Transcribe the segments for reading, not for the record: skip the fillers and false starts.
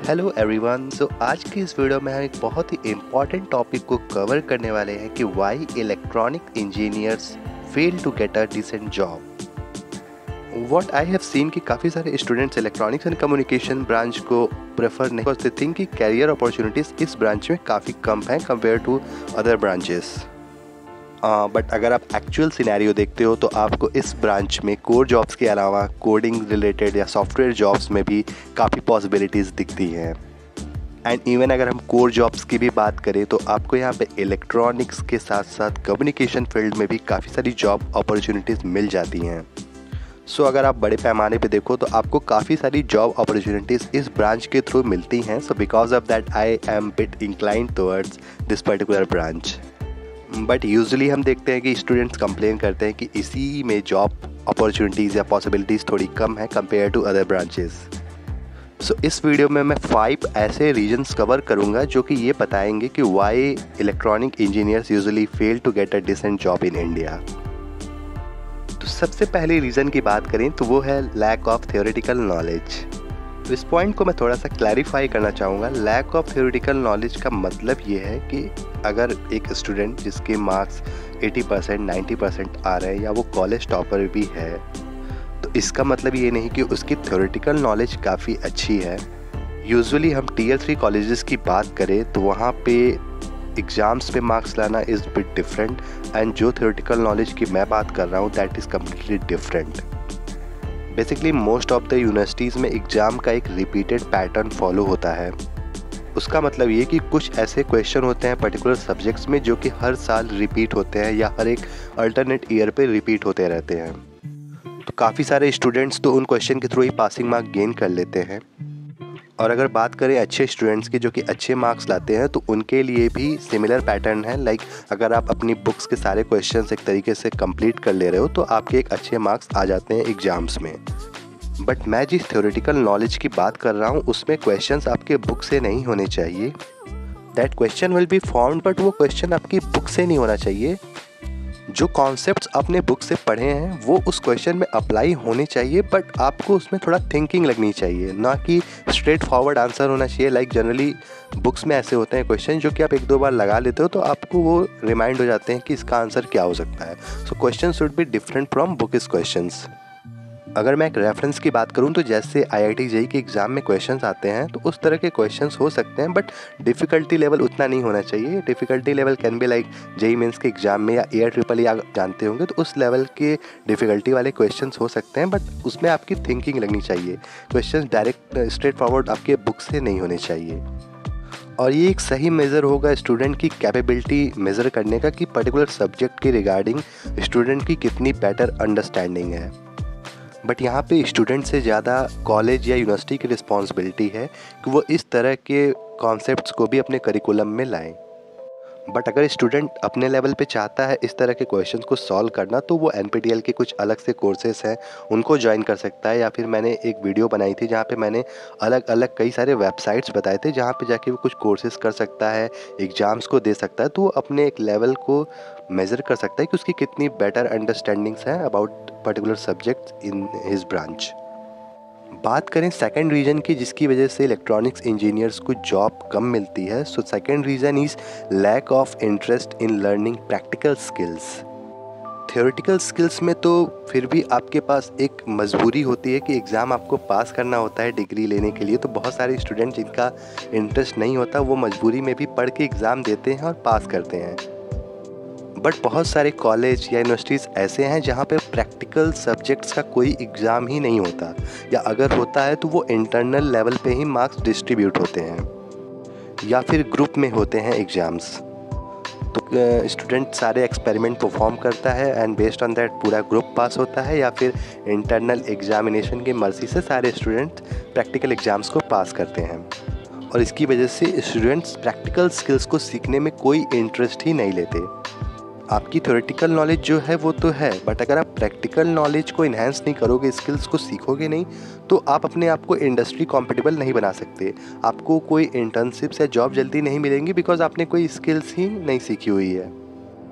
Hello everyone. आज की इस वीडियो में हम एक बहुत ही इम्पॉर्टेंट टॉपिक को कवर करने वाले हैं कि why electronic engineers fail to get a decent job. What I have seen कि काफ़ी सारे students electronics and communication branch को प्रेफर नहीं करते, थिंक कि कैरियर अपॉर्चुनिटीज़ इस ब्रांच में काफ़ी कम हैं compare to other branches. But अगर आप एक्चुअल सिनेरियो देखते हो तो आपको इस ब्रांच में कोर जॉब्स के अलावा कोडिंग रिलेटेड या सॉफ्टवेयर जॉब्स में भी काफ़ी पॉसिबिलिटीज़ दिखती हैं। एंड इवन अगर हम कोर जॉब्स की भी बात करें तो आपको यहाँ पे इलेक्ट्रॉनिक्स के साथ साथ कम्युनिकेशन फील्ड में भी काफ़ी सारी जॉब अपॉर्चुनिटीज़ मिल जाती हैं। सो अगर आप बड़े पैमाने पे देखो तो आपको काफ़ी सारी जॉब अपॉर्चुनिटीज़ इस ब्रांच के थ्रू मिलती हैं। So because of that I am bit inclined towards this particular branch. But usually हम देखते हैं कि स्टूडेंट्स कंप्लेन करते हैं कि इसी में जॉब अपॉर्चुनिटीज़ या पॉसिबिलिटीज़ थोड़ी कम है कंपेयर टू अदर ब्रांचेस। सो इस वीडियो में मैं 5 ऐसे रीजन्स कवर करूंगा जो कि ये बताएंगे कि why electronic engineers usually fail to get a decent job in India. तो सबसे पहले रीज़न की बात करें तो वो है लैक ऑफ थ्योरेटिकल नॉलेज। तो इस पॉइंट को मैं थोड़ा सा क्लैरिफाई करना चाहूँगा। लैक ऑफ थ्योरेटिकल नॉलेज का मतलब ये है कि अगर एक स्टूडेंट जिसके मार्क्स 80% 90% आ रहे हैं या वो कॉलेज टॉपर भी है तो इसका मतलब ये नहीं कि उसकी थ्योरेटिकल नॉलेज काफ़ी अच्छी है। यूजुअली हम टियर 3 कॉलेजेस की बात करें तो वहाँ पे एग्ज़ाम्स पे मार्क्स लाना इज़ बिट डिफरेंट एंड जो थ्योरेटिकल नॉलेज की मैं बात कर रहा हूँ that is completely different. Basically most of the universities में एग्ज़ाम का एक रिपीटेड पैटर्न फॉलो होता है। उसका मतलब ये कि कुछ ऐसे क्वेश्चन होते हैं पर्टिकुलर सब्जेक्ट्स में जो कि हर साल रिपीट होते हैं या हर एक अल्टरनेट ईयर पे रिपीट होते रहते हैं। तो काफ़ी सारे स्टूडेंट्स तो उन क्वेश्चन के थ्रू ही पासिंग मार्क गेन कर लेते हैं। और अगर बात करें अच्छे स्टूडेंट्स की जो कि अच्छे मार्क्स लाते हैं तो उनके लिए भी सिमिलर पैटर्न है। लाइक अगर आप अपनी बुक्स के सारे क्वेश्चंस एक तरीके से कंप्लीट कर ले रहे हो तो आपके एक अच्छे मार्क्स आ जाते हैं एग्ज़ाम्स में। बट मैं जिस थ्योरेटिकल नॉलेज की बात कर रहा हूँ उसमें क्वेश्चंस आपके बुक से नहीं होने चाहिए। That question will be formed but वो क्वेश्चन आपकी बुक से नहीं होना चाहिए। जो कॉन्सेप्ट्स आपने बुक से पढ़े हैं वो उस क्वेश्चन में अप्लाई होने चाहिए, बट आपको उसमें थोड़ा थिंकिंग लगनी चाहिए, ना कि स्ट्रेट फॉरवर्ड आंसर होना चाहिए। लाइक जनरली बुक्स में ऐसे होते हैं क्वेश्चन जो कि आप 1-2 बार लगा लेते हो तो आपको वो रिमाइंड हो जाते हैं कि इसका आंसर क्या हो सकता है। So question should be different from book is questions. अगर मैं एक रेफरेंस की बात करूं तो जैसे IIT JEE के एग्ज़ाम में क्वेश्चंस आते हैं तो उस तरह के क्वेश्चंस हो सकते हैं, बट डिफ़िकल्टी लेवल उतना नहीं होना चाहिए। Difficulty level can be like JEE mains के एग्ज़ाम में या AIEEE आप जानते होंगे तो उस लेवल के डिफ़िकल्टी वाले क्वेश्चंस हो सकते हैं, बट उसमें आपकी थिंकिंग लगनी चाहिए। क्वेश्चंस डायरेक्ट स्ट्रेट फॉरवर्ड आपके बुक से नहीं होने चाहिए। और ये एक सही मेज़र होगा स्टूडेंट की कैपेबिलिटी मेज़र करने का कि पर्टिकुलर सब्जेक्ट के रिगार्डिंग स्टूडेंट की कितनी बेटर अंडरस्टैंडिंग है। बट यहाँ पे स्टूडेंट से ज़्यादा कॉलेज या यूनिवर्सिटी की रिस्पॉन्सिबिलिटी है कि वो इस तरह के कॉन्सेप्ट्स को भी अपने करिकुलम में लाएं। बट अगर स्टूडेंट अपने लेवल पे चाहता है इस तरह के क्वेश्चंस को सॉल्व करना तो वो NPTEL के कुछ अलग से कोर्सेस हैं उनको ज्वाइन कर सकता है, या फिर मैंने एक वीडियो बनाई थी जहाँ पे मैंने अलग अलग कई सारे वेबसाइट्स बताए थे जहाँ पे जाके वो कुछ कोर्सेज कर सकता है, एग्ज़ाम्स को दे सकता है, तो वो अपने एक लेवल को मेज़र कर सकता है कि उसकी कितनी बेटर अंडरस्टैंडिंग्स हैं about particular subjects in his branch. बात करें सेकंड रीज़न की जिसकी वजह से इलेक्ट्रॉनिक्स इंजीनियर्स को जॉब कम मिलती है, so second reason is lack of interest in learning practical skills. Theoretical skills में तो फिर भी आपके पास एक मजबूरी होती है कि एग्ज़ाम आपको पास करना होता है डिग्री लेने के लिए, तो बहुत सारे स्टूडेंट जिनका इंटरेस्ट नहीं होता वो मजबूरी में भी पढ़ के एग्ज़ाम देते हैं और पास करते हैं। बट बहुत सारे कॉलेज या यूनिवर्सिटीज़ ऐसे हैं जहाँ पे प्रैक्टिकल सब्जेक्ट्स का कोई एग्ज़ाम ही नहीं होता, या अगर होता है तो वो इंटरनल लेवल पे ही मार्क्स डिस्ट्रीब्यूट होते हैं या फिर ग्रुप में होते हैं एग्ज़ाम्स। तो स्टूडेंट सारे एक्सपेरिमेंट परफॉर्म करता है एंड बेस्ड ऑन दैट पूरा ग्रुप पास होता है, या फिर इंटरनल एग्जामिनेशन की मर्जी से सारे स्टूडेंट प्रैक्टिकल एग्ज़ाम्स को पास करते हैं। और इसकी वजह से स्टूडेंट्स प्रैक्टिकल स्किल्स को सीखने में कोई इंटरेस्ट ही नहीं लेते। आपकी थ्योरेटिकल नॉलेज जो है वो तो है, बट अगर आप प्रैक्टिकल नॉलेज को इन्हेंस नहीं करोगे, स्किल्स को सीखोगे नहीं, तो आप अपने आप को इंडस्ट्री कॉम्पिटेबल नहीं बना सकते। आपको कोई इंटर्नशिप्स या जॉब जल्दी नहीं मिलेंगी बिकॉज आपने कोई स्किल्स ही नहीं सीखी हुई है।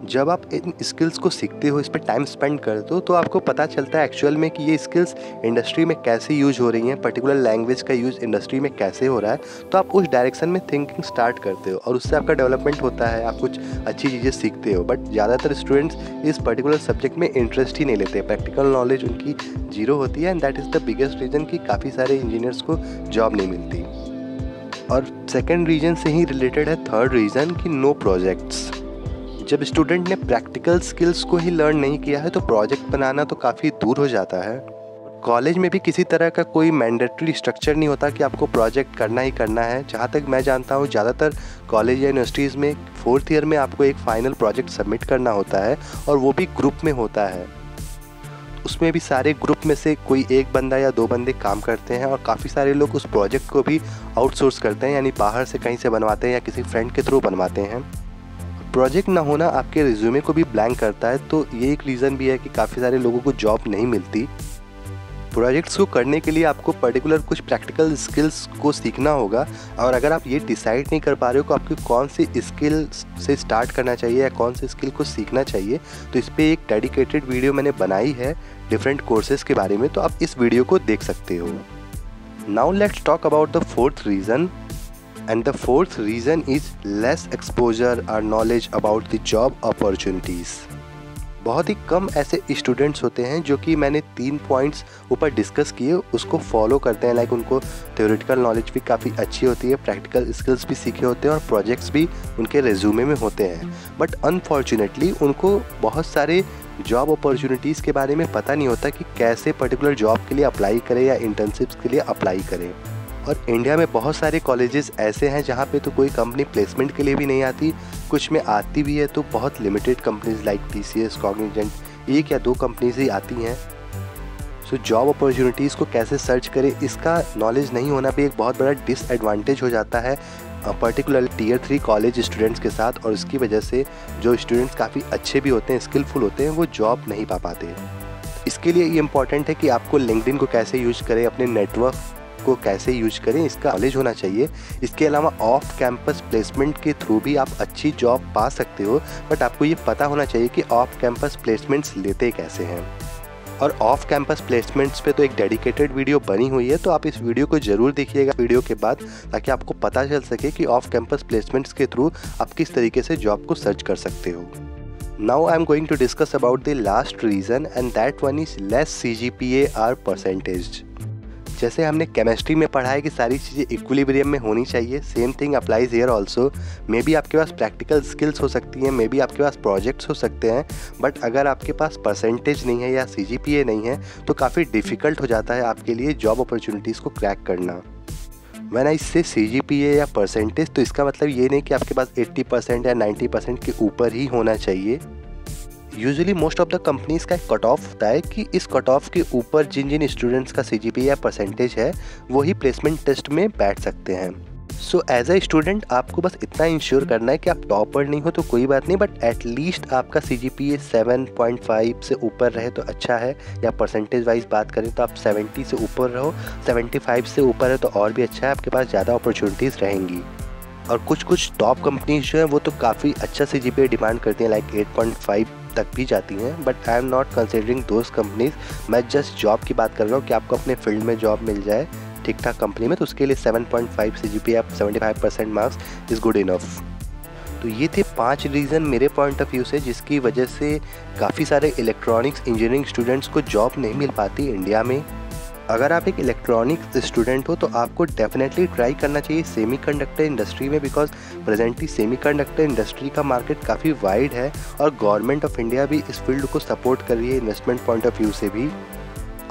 जब आप इन स्किल्स को सीखते हो, इस पे टाइम स्पेंड करते हो, तो आपको पता चलता है एक्चुअल में कि ये स्किल्स इंडस्ट्री में कैसे यूज हो रही हैं, पर्टिकुलर लैंग्वेज का यूज़ इंडस्ट्री में कैसे हो रहा है। तो आप उस डायरेक्शन में थिंकिंग स्टार्ट करते हो और उससे आपका डेवलपमेंट होता है, आप कुछ अच्छी चीज़ें सीखते हो। बट ज़्यादातर स्टूडेंट्स इस पर्टिकुलर सब्जेक्ट में इंटरेस्ट ही नहीं लेते, प्रैक्टिकल नॉलेज उनकी जीरो होती है, and that is the biggest reason कि काफ़ी सारे इंजीनियर्स को जॉब नहीं मिलती। और सेकेंड रीजन से ही रिलेटेड है थर्ड रीज़न कि नो प्रोजेक्ट्स। जब स्टूडेंट ने प्रैक्टिकल स्किल्स को ही लर्न नहीं किया है तो प्रोजेक्ट बनाना तो काफ़ी दूर हो जाता है। कॉलेज में भी किसी तरह का कोई मैंडेटरी स्ट्रक्चर नहीं होता कि आपको प्रोजेक्ट करना ही करना है। जहाँ तक मैं जानता हूँ ज़्यादातर कॉलेज या यूनिवर्सिटीज़ में 4th ईयर में आपको एक फाइनल प्रोजेक्ट सबमिट करना होता है और वो भी ग्रुप में होता है। उसमें भी सारे ग्रुप में से कोई एक बंदा या 2 बंदे काम करते हैं और काफ़ी सारे लोग उस प्रोजेक्ट को भी आउटसोर्स करते हैं, यानी बाहर से कहीं से बनवाते हैं या किसी फ्रेंड के थ्रू बनवाते हैं। प्रोजेक्ट ना होना आपके रिज्यूमे को भी ब्लैंक करता है, तो ये एक रीज़न भी है कि काफ़ी सारे लोगों को जॉब नहीं मिलती। प्रोजेक्ट्स को करने के लिए आपको पर्टिकुलर कुछ प्रैक्टिकल स्किल्स को सीखना होगा, और अगर आप ये डिसाइड नहीं कर पा रहे हो कि आपको कौन सी स्किल से स्टार्ट करना चाहिए या कौन सी स्किल को सीखना चाहिए, तो इस पर एक डेडिकेटेड वीडियो मैंने बनाई है डिफरेंट कोर्सेज के बारे में, तो आप इस वीडियो को देख सकते हो। Now let's talk about the fourth reason, and the fourth reason is less exposure or knowledge about the job opportunities। बहुत ही कम ऐसे स्टूडेंट्स होते हैं जो कि मैंने 3 पॉइंट्स ऊपर डिस्कस किए उसको फॉलो करते हैं। लाइक उनको थ्योरेटिकल नॉलेज भी काफ़ी अच्छी होती है, प्रैक्टिकल स्किल्स भी सीखे होते हैं और प्रोजेक्ट्स भी उनके रेज्यूमे में होते हैं। बट अनफॉर्चुनेटली उनको बहुत सारे जॉब अपॉर्चुनिटीज़ के बारे में पता नहीं होता कि कैसे पर्टिकुलर जॉब के लिए अप्लाई करें या इंटर्नशिप्स के लिए अप्लाई करें। और इंडिया में बहुत सारे कॉलेजेस ऐसे हैं जहाँ पे तो कोई कंपनी प्लेसमेंट के लिए भी नहीं आती, कुछ में आती भी है तो बहुत limited companies like TCS, Cognizant, 1 या 2 कंपनीज ही आती हैं। सो जॉब अपॉर्चुनिटीज़ को कैसे सर्च करें, इसका नॉलेज नहीं होना भी एक बहुत बड़ा डिसएडवांटेज हो जाता है पर्टिकुलर Tier 3 कॉलेज स्टूडेंट्स के साथ, और इसकी वजह से जो स्टूडेंट्स काफ़ी अच्छे भी होते हैं, स्किलफुल होते हैं, वो जॉब नहीं पा पाते। इसके लिए ये इंपॉर्टेंट है कि आपको लिंक्डइन को कैसे यूज करें, अपने नेटवर्क को कैसे यूज करें, इसका नॉलेज होना चाहिए। इसके अलावा ऑफ कैंपस प्लेसमेंट के थ्रू भी आप अच्छी जॉब पा सकते हो, बट आपको ये पता होना चाहिए कि ऑफ कैंपस प्लेसमेंट्स लेते कैसे हैं। और ऑफ कैंपस प्लेसमेंट्स पे तो एक डेडिकेटेड वीडियो बनी हुई है, तो आप इस वीडियो को ज़रूर देखिएगा वीडियो के बाद, ताकि आपको पता चल सके कि ऑफ कैंपस प्लेसमेंट्स के थ्रू आप किस तरीके से जॉब को सर्च कर सकते हो। Now I am going to discuss about the last reason, and that one is less CGPA or percentage। जैसे हमने केमिस्ट्री में पढ़ा है कि सारी चीज़ें इक्विलिब्रियम में होनी चाहिए, same thing applies here also. May be आपके पास प्रैक्टिकल स्किल्स हो सकती हैं, मे बी आपके पास प्रोजेक्ट्स हो सकते हैं, बट अगर आपके पास परसेंटेज नहीं है या CGPA नहीं है तो काफ़ी डिफ़िकल्ट हो जाता है आपके लिए जॉब अपॉर्चुनिटीज़ को क्रैक करना। व्हेन आई से CGPA या परसेंटेज, तो इसका मतलब ये नहीं कि आपके पास 80% या 90% के ऊपर ही होना चाहिए। Usually most of the companies का एक कट ऑफ होता है कि इस कट ऑफ के ऊपर जिन जिन स्टूडेंट्स का CGPA या परसेंटेज है वो ही प्लेसमेंट टेस्ट में बैठ सकते हैं। सो एज अ स्टूडेंट आपको बस इतना इंश्योर करना है कि आप टॉपर नहीं हो तो कोई बात नहीं, बट एटलीस्ट आपका CGPA 7.5 से ऊपर रहे तो अच्छा है, या परसेंटेज वाइज बात करें तो आप 70 से ऊपर रहो, 75 से ऊपर है तो और भी अच्छा है, आपके पास ज़्यादा अपॉर्चुनिटीज़ रहेंगी। और कुछ टॉप कंपनीज जो हैं वो तो काफ़ी अच्छा CGPA डिमांड करती हैं, लाइक 8.5 तक भी जाती हैं, but I am not considering those companies. मैं जस्ट जॉब की बात कर रहा हूँ कि आपको अपने फील्ड में जॉब मिल जाए ठीक ठाक कंपनी में, तो उसके लिए 7.5 CGPA या 75% मार्क्स इज़ गुड इनफ। तो ये थे 5 रीज़न मेरे पॉइंट ऑफ व्यू से जिसकी वजह से काफ़ी सारे इलेक्ट्रॉनिक्स इंजीनियरिंग स्टूडेंट्स को जॉब नहीं मिल पाती इंडिया में। अगर आप एक इलेक्ट्रॉनिक्स स्टूडेंट हो तो आपको डेफिनेटली ट्राई करना चाहिए सेमीकंडक्टर इंडस्ट्री में, बिकॉज प्रेजेंटली सेमीकंडक्टर इंडस्ट्री का मार्केट काफ़ी वाइड है और गवर्नमेंट ऑफ इंडिया भी इस फील्ड को सपोर्ट कर रही है इन्वेस्टमेंट पॉइंट ऑफ व्यू से भी।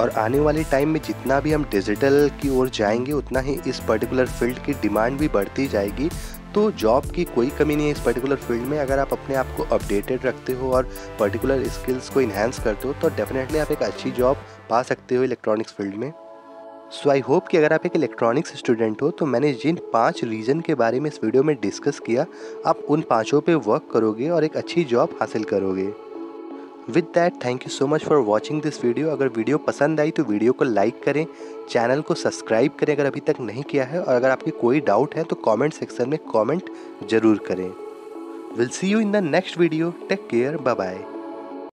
और आने वाले टाइम में जितना भी हम डिजिटल की ओर जाएंगे उतना ही इस पर्टिकुलर फील्ड की डिमांड भी बढ़ती जाएगी। तो जॉब की कोई कमी नहीं है इस पर्टिकुलर फील्ड में, अगर आप अपने आप को अपडेटेड रखते हो और पर्टिकुलर स्किल्स को इन्हांस करते हो तो डेफिनेटली आप एक अच्छी जॉब पा सकते हो इलेक्ट्रॉनिक्स फील्ड में। सो आई होप कि अगर आप एक इलेक्ट्रॉनिक्स स्टूडेंट हो तो मैंने जिन 5 रीज़न के बारे में इस वीडियो में डिस्कस किया, आप उन 5 पे वर्क करोगे और एक अच्छी जॉब हासिल करोगे। With that thank you so much for watching this video. अगर वीडियो पसंद आई तो वीडियो को लाइक करें, चैनल को सब्सक्राइब करें अगर अभी तक नहीं किया है, और अगर आपकी कोई डाउट है तो कमेंट सेक्शन में कमेंट ज़रूर करें। We'll see you in the next video. Take care. Bye bye.